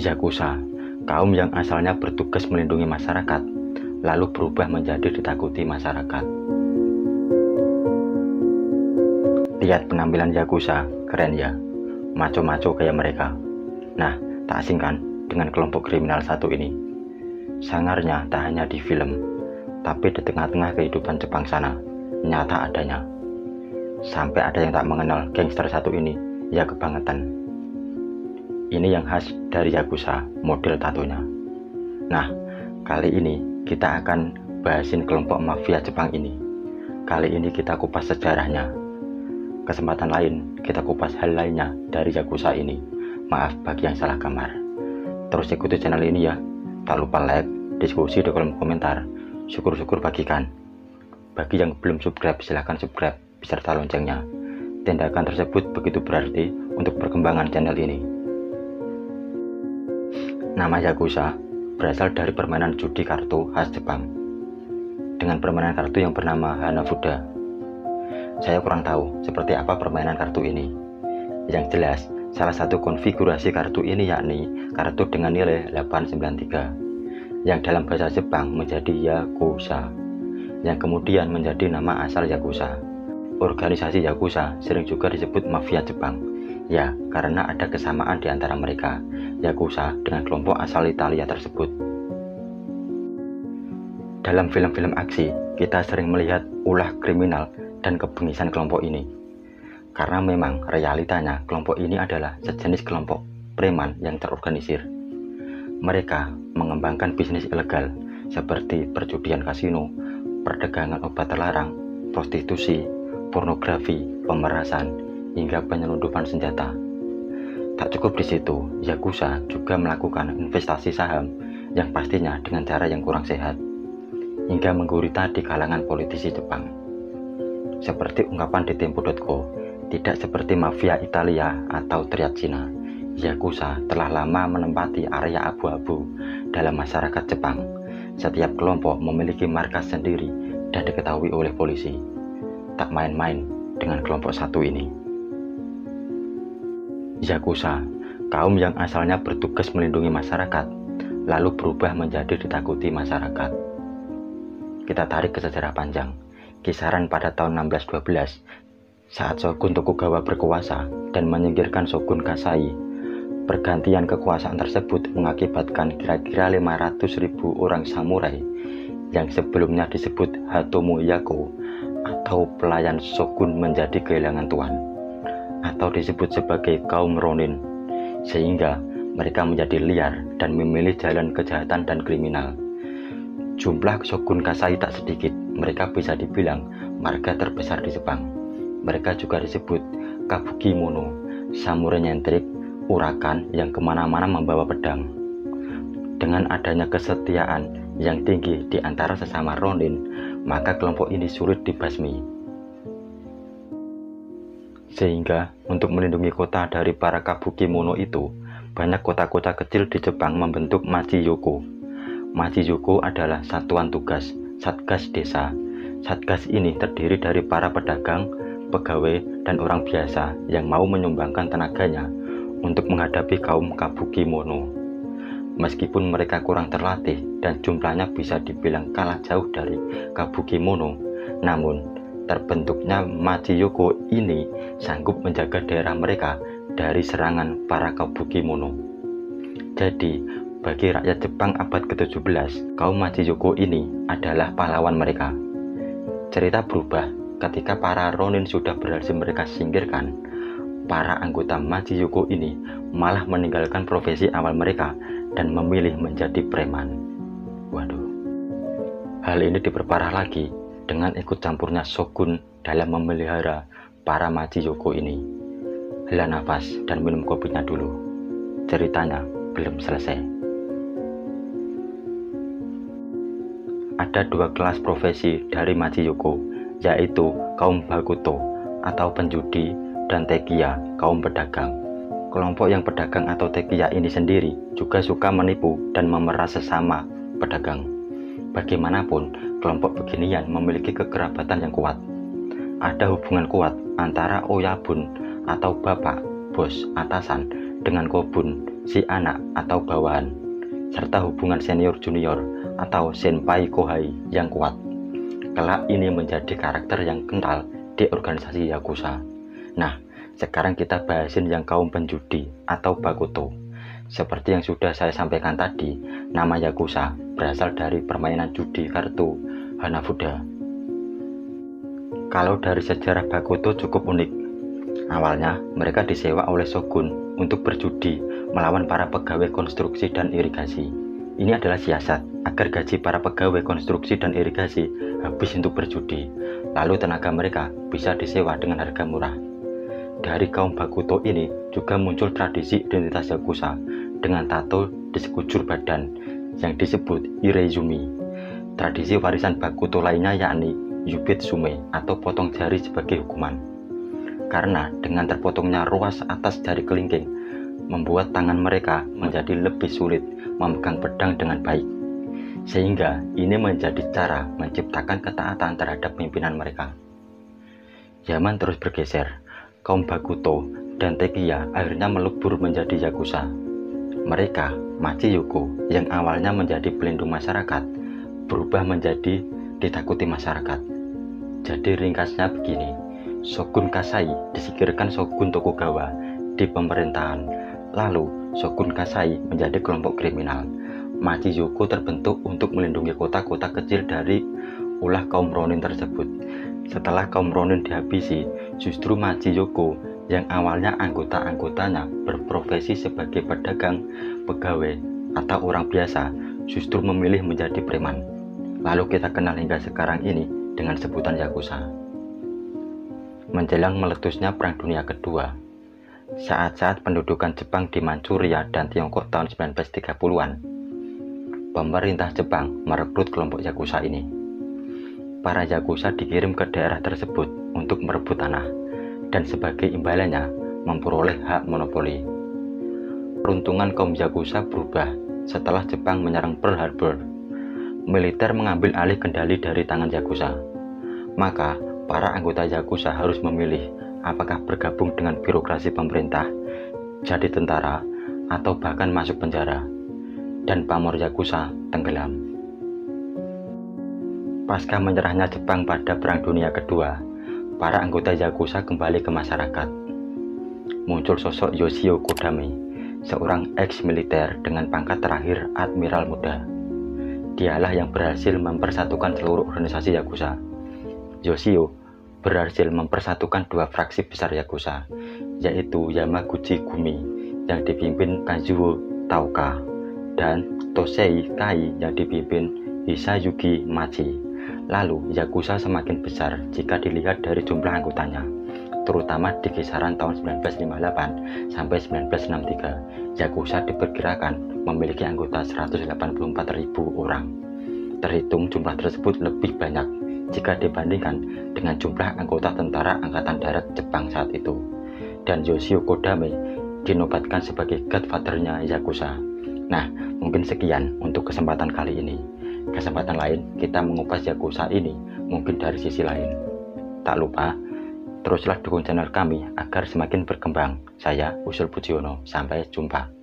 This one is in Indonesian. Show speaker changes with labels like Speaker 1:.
Speaker 1: Yakuza, kaum yang asalnya bertugas melindungi masyarakat, lalu berubah menjadi ditakuti masyarakat. Lihat penampilan Yakuza, keren ya, maco-maco kayak mereka. Nah, tak asing kan dengan kelompok kriminal satu ini. Sangarnya tak hanya di film, tapi di tengah-tengah kehidupan Jepang sana, nyata adanya. Sampai ada yang tak mengenal gangster satu ini, ya kebangetan. Ini yang khas dari Yakuza, model tatonya. Nah, kali ini kita akan bahasin kelompok mafia Jepang ini. Kali ini kita kupas sejarahnya. Kesempatan lain, kita kupas hal lainnya dari Yakuza ini. Maaf bagi yang salah kamar. Terus ikuti channel ini ya. Tak lupa like, diskusi di kolom komentar. Syukur-syukur bagikan. Bagi yang belum subscribe, silahkan subscribe beserta loncengnya. Tindakan tersebut begitu berarti untuk perkembangan channel ini. Nama Yakuza berasal dari permainan judi kartu khas Jepang dengan permainan kartu yang bernama Hanafuda. Saya kurang tahu seperti apa permainan kartu ini. Yang jelas, salah satu konfigurasi kartu ini yakni kartu dengan nilai 893 yang dalam bahasa Jepang menjadi Yakuza, yang kemudian menjadi nama asal Yakuza. Organisasi Yakuza sering juga disebut mafia Jepang, ya karena ada kesamaan di antara mereka, Yakuza dengan kelompok asal Italia tersebut. Dalam film-film aksi, kita sering melihat ulah kriminal dan kebengisan kelompok ini. Karena memang realitanya kelompok ini adalah sejenis kelompok preman yang terorganisir. Mereka mengembangkan bisnis ilegal seperti perjudian kasino, perdagangan obat terlarang, prostitusi, pornografi, pemerasan, hingga penyelundupan senjata. Tak cukup di situ, Yakuza juga melakukan investasi saham yang pastinya dengan cara yang kurang sehat, hingga menggurita di kalangan politisi Jepang. Seperti ungkapan di Tempo.co, tidak seperti mafia Italia atau triad Cina, Yakuza telah lama menempati area abu-abu dalam masyarakat Jepang. Setiap kelompok memiliki markas sendiri dan diketahui oleh polisi. Tak main-main dengan kelompok satu ini. Yakuza, kaum yang asalnya bertugas melindungi masyarakat, lalu berubah menjadi ditakuti masyarakat. Kita tarik ke sejarah panjang, kisaran pada tahun 1612, saat Shogun Tokugawa berkuasa dan menyingkirkan Shogun Kasai. Pergantian kekuasaan tersebut mengakibatkan kira-kira 500.000 orang samurai yang sebelumnya disebut Hatomo Yako atau pelayan Shogun menjadi kehilangan tuan, atau disebut sebagai kaum Ronin, sehingga mereka menjadi liar dan memilih jalan kejahatan dan kriminal. Jumlah Shogun Kasai tak sedikit, mereka bisa dibilang marga terbesar di Jepang. Mereka juga disebut Kabuki Mono, samurai nyentrik, urakan yang kemana-mana membawa pedang. Dengan adanya kesetiaan yang tinggi di antara sesama Ronin, maka kelompok ini sulit dibasmi. Sehingga untuk melindungi kota dari para Kabuki Mono itu, banyak kota-kota kecil di Jepang membentuk Machi-yoko. Machi-yoko adalah satuan tugas, satgas desa. Satgas ini terdiri dari para pedagang, pegawai, dan orang biasa yang mau menyumbangkan tenaganya untuk menghadapi kaum Kabuki Mono. Meskipun mereka kurang terlatih dan jumlahnya bisa dibilang kalah jauh dari Kabuki Mono, namun terbentuknya Machi-yoko ini sanggup menjaga daerah mereka dari serangan para Kabuki Mono. Jadi, bagi rakyat Jepang abad ke-17, kaum Machi-yoko ini adalah pahlawan mereka. Cerita berubah ketika para Ronin sudah berhasil mereka singkirkan. Para anggota Machi-yoko ini malah meninggalkan profesi awal mereka dan memilih menjadi preman. Waduh. Hal ini diperparah lagi dengan ikut campurnya Shogun dalam memelihara para Machi-yoko ini. Hela nafas dan minum kopinya dulu. Ceritanya belum selesai. Ada dua kelas profesi dari Machi-yoko, yaitu kaum Bakuto atau penjudi dan Tekiya, kaum pedagang. Kelompok yang pedagang atau Tekiya ini sendiri juga suka menipu dan memeras sesama pedagang. Bagaimanapun, kelompok beginian memiliki kekerabatan yang kuat. Ada hubungan kuat antara Oyabun atau bapak, bos, atasan dengan Kobun, si anak atau bawahan, serta hubungan senior-junior atau senpai kohai yang kuat. Kelak ini menjadi karakter yang kental di organisasi Yakuza. Nah, sekarang kita bahasin yang kaum penjudi atau Bakuto. Seperti yang sudah saya sampaikan tadi, nama Yakuza berasal dari permainan judi kartu Hanafuda. Kalau dari sejarah Bakuto cukup unik. Awalnya mereka disewa oleh shogun untuk berjudi melawan para pegawai konstruksi dan irigasi. Ini adalah siasat agar gaji para pegawai konstruksi dan irigasi habis untuk berjudi, lalu tenaga mereka bisa disewa dengan harga murah. Dari kaum Bakuto ini juga muncul tradisi identitas Yakuza dengan tato di sekujur badan yang disebut Ireizumi. Tradisi warisan Bakuto lainnya yakni Yubitsume atau potong jari sebagai hukuman. Karena dengan terpotongnya ruas atas jari kelingking membuat tangan mereka menjadi lebih sulit memegang pedang dengan baik. Sehingga ini menjadi cara menciptakan ketaatan terhadap pimpinan mereka. Zaman terus bergeser. Kaum Bakuto dan Tekiya akhirnya melebur menjadi Yakuza. Mereka, Machi Yoko, yang awalnya menjadi pelindung masyarakat, berubah menjadi ditakuti masyarakat. Jadi ringkasnya begini, Shogun Kasai disingkirkan Shogun Tokugawa di pemerintahan. Lalu Shogun Kasai menjadi kelompok kriminal. Machi Yoko terbentuk untuk melindungi kota-kota kecil dari ulah kaum Ronin tersebut. Setelah kaum Ronin dihabisi, justru Machi Yoko yang awalnya anggota-anggotanya berprofesi sebagai pedagang, pegawai, atau orang biasa, justru memilih menjadi preman. Lalu kita kenal hingga sekarang ini dengan sebutan Yakuza. Menjelang meletusnya Perang Dunia Kedua, saat-saat pendudukan Jepang di Manchuria dan Tiongkok tahun 1930-an, pemerintah Jepang merekrut kelompok Yakuza ini. Para Yakuza dikirim ke daerah tersebut untuk merebut tanah dan sebagai imbalannya memperoleh hak monopoli. Peruntungan kaum Yakuza berubah setelah Jepang menyerang Pearl Harbor. Militer mengambil alih kendali dari tangan Yakuza. Maka para anggota Yakuza harus memilih apakah bergabung dengan birokrasi pemerintah, jadi tentara, atau bahkan masuk penjara. Dan pamor Yakuza tenggelam. Pasca menyerahnya Jepang pada Perang Dunia Kedua, para anggota Yakuza kembali ke masyarakat. Muncul sosok Yoshio Kodame, seorang ex-militer dengan pangkat terakhir Admiral Muda. Dialah yang berhasil mempersatukan seluruh organisasi Yakuza. Yoshio berhasil mempersatukan dua fraksi besar Yakuza, yaitu Yamaguchi Gumi yang dipimpin Kazuo Taoka dan Tosei Kai yang dipimpin Hisayuki Machi. Lalu Yakuza semakin besar jika dilihat dari jumlah anggotanya, terutama di kisaran tahun 1958 sampai 1963. Yakuza diperkirakan memiliki anggota 184.000 orang. Terhitung jumlah tersebut lebih banyak jika dibandingkan dengan jumlah anggota tentara angkatan darat Jepang saat itu. Dan Yoshio Kodame dinobatkan sebagai godfather-nya Yakuza. Nah, mungkin sekian untuk kesempatan kali ini. Kesempatan lain kita mengupas Yakuza ini mungkin dari sisi lain. Tak lupa teruslah dukung channel kami agar semakin berkembang. Saya Usul Pujiono, sampai jumpa.